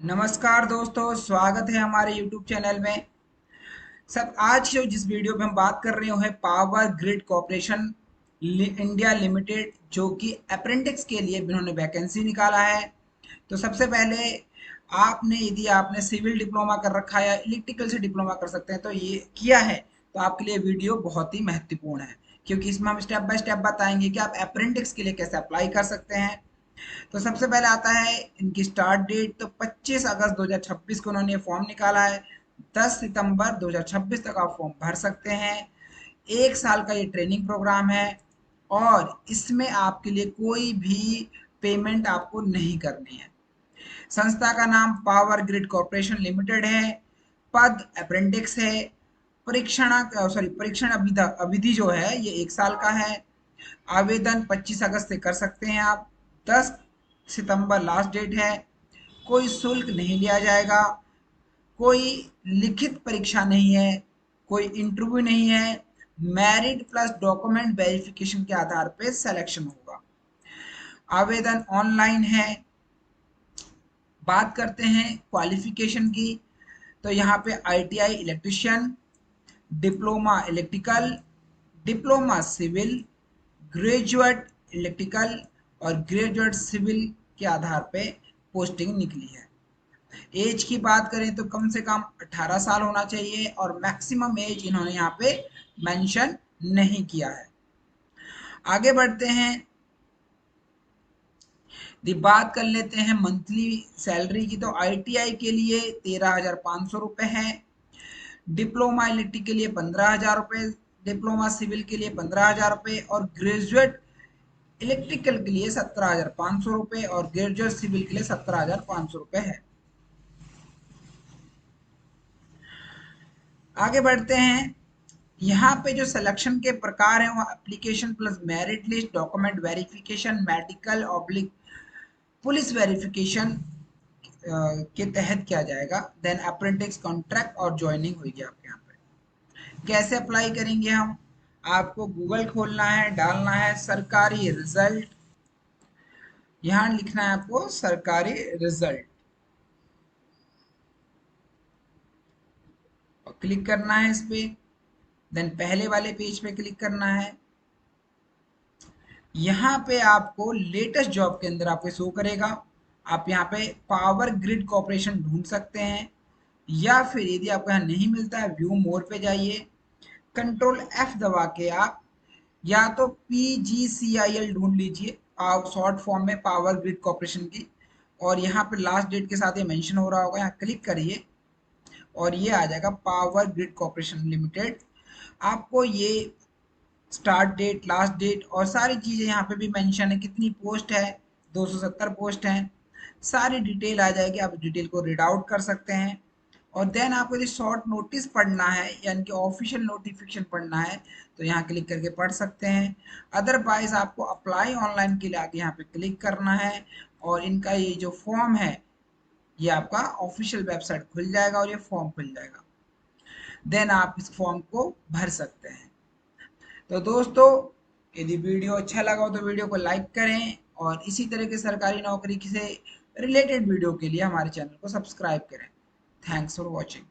नमस्कार दोस्तों, स्वागत है हमारे YouTube चैनल में। सब आज जो जिस वीडियो में हम बात कर रहे हैं power grid corporation India limited, जो कि अप्रेंटिस के लिए इन्होंने वैकेंसी निकाला है। तो सबसे पहले आपने यदि आपने सिविल डिप्लोमा कर रखा है या इलेक्ट्रिकल से डिप्लोमा कर सकते हैं तो ये किया है, तो आपके लिए वीडियो बहुत ही महत्वपूर्ण है, क्योंकि इसमें हम स्टेप बाय स्टेप बताएंगे कि आप अप्रेंटिस के लिए कैसे अप्लाई कर सकते हैं। तो सबसे पहले आता है इनकी स्टार्ट डेट। तो 25 अगस्त 2026 को उन्होंने फॉर्म निकाला है। 10 सितंबर 2026 तक आप फॉर्म भर सकते हैं। 1 साल का ये ट्रेनिंग प्रोग्राम है और इसमें आपके लिए कोई भी पेमेंट आपको नहीं करनी है। संस्था का नाम पावर ग्रिड कॉर्पोरेशन लिमिटेड है। पद अप्रेंटिस है। परीक्षण अवधि जो है ये 1 साल का है। आवेदन 25 अगस्त से कर सकते हैं आप। 10 सितंबर लास्ट डेट है। कोई शुल्क नहीं लिया जाएगा। कोई लिखित परीक्षा नहीं है। कोई इंटरव्यू नहीं है। मेरिट प्लस डॉक्यूमेंट वेरिफिकेशन के आधार पे सिलेक्शन होगा। आवेदन ऑनलाइन है। बात करते हैं क्वालिफिकेशन की। तो यहाँ पे ITI electrician, diploma electrical, diploma civil, graduate electrical और ग्रेजुएट सिविल के आधार पे पोस्टिंग निकली है। एज की बात करें तो कम से कम 18 साल होना चाहिए और मैक्सिमम एज इन्होंने यहाँ पे मेंशन नहीं किया है। आगे बढ़ते हैं। यदि बात कर लेते हैं मंथली सैलरी की, तो आईटीआई के लिए 13,500 रुपये है। डिप्लोमा इलेक्ट्रिक के लिए 15,000 रुपये। डिप्लोमा सिविल के लिए 15,000 रुपये और ग्रेजुएट इलेक्ट्रिकल के लिए 17,500 रुपये और ग्रेजुएट सिविल के लिए 17,500 रुपये है। आगे बढ़ते हैं। यहाँ पे जो सिलेक्शन के प्रकार हैं वो application plus merit list, document verification, medical oblique police verification के तहत किया जाएगा। देन अप्रेंटिस कॉन्ट्रैक्ट और ज्वाइनिंग होगी आपके यहाँ पे। कैसे अप्लाई करेंगे हम? आपको गूगल खोलना है, डालना है सरकारी रिजल्ट। यहाँ लिखना है आपको सरकारी रिजल्ट और क्लिक करना है इस पे। देन पहले वाले पेज पे क्लिक करना है। यहाँ पे आपको लेटेस्ट जॉब के अंदर आपको शो करेगा। आप यहाँ पे पावर ग्रिड कॉर्पोरेशन ढूंढ सकते हैं, या फिर यदि आपको यहाँ नहीं मिलता है व्यू मोर पे जाइए, कंट्रोल एफ दबा के आप या तो PGCIL ढूंढ लीजिए, शॉर्ट फॉर्म में पावर ग्रिड कॉर्पोरेशन की, और यहाँ पे लास्ट डेट के साथ ये मेंशन हो रहा होगा, यहाँ क्लिक करिए और ये आ जाएगा पावर ग्रिड कॉर्पोरेशन लिमिटेड। आपको ये स्टार्ट डेट, लास्ट डेट और सारी चीज़ें यहाँ पे भी मेंशन है। कितनी पोस्ट है? 270 पोस्ट हैं। सारी डिटेल आ जाएगी, आप डिटेल को रीड आउट कर सकते हैं। और देन आपको यदि शॉर्ट नोटिस पढ़ना है यानी कि ऑफिशियल नोटिफिकेशन पढ़ना है तो यहाँ क्लिक करके पढ़ सकते हैं। अदरवाइज आपको अप्लाई ऑनलाइन के लिए आगे यहाँ पे क्लिक करना है और इनका ये जो फॉर्म है ये आपका ऑफिशियल वेबसाइट खुल जाएगा और ये फॉर्म खुल जाएगा। देन आप इस फॉर्म को भर सकते हैं। तो दोस्तों, यदि वीडियो अच्छा लगा हो तो वीडियो को लाइक करें और इसी तरह के सरकारी नौकरी से रिलेटेड वीडियो के लिए हमारे चैनल को सब्सक्राइब करें। Thanks for watching.